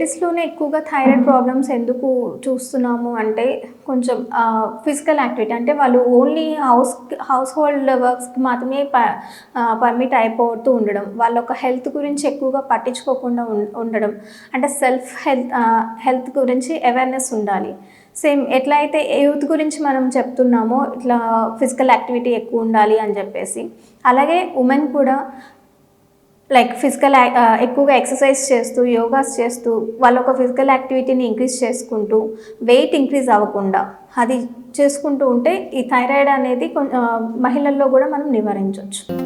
లేడీస్లోనే ఎక్కువగా thyroid problems ఎందుకు చూస్తున్నాము అంటే కొంచెం ఫిజికల్ యాక్టివిటీ అంటే వాళ్ళు ఓన్లీ హౌస్ హోల్డ్ వర్క్స్కి మాత్రమే పర్మిట్ అయిపోతూ ఉండడం, వాళ్ళ ఒక హెల్త్ గురించి ఎక్కువగా పట్టించుకోకుండా ఉండడం. అంటే సెల్ఫ్ హెల్త్ గురించి అవేర్నెస్ ఉండాలి. సేమ్ ఎట్లా అయితే యూత్ గురించి మనం చెప్తున్నామో ఇట్లా ఫిజికల్ యాక్టివిటీ ఎక్కువ ఉండాలి అని చెప్పేసి, అలాగే ఉమెన్ కూడా లైక్ ఎక్కువగా ఎక్సర్సైజ్ చేస్తూ యోగాస్ చేస్తూ వాళ్ళ ఒక ఫిజికల్ యాక్టివిటీని ఇంక్రీజ్ చేసుకుంటూ వెయిట్ ఇంక్రీజ్ అవ్వకుండా అది చేసుకుంటూ ఉంటే ఈ థైరాయిడ్ అనేది మహిళల్లో కూడా మనం నివారించవచ్చు.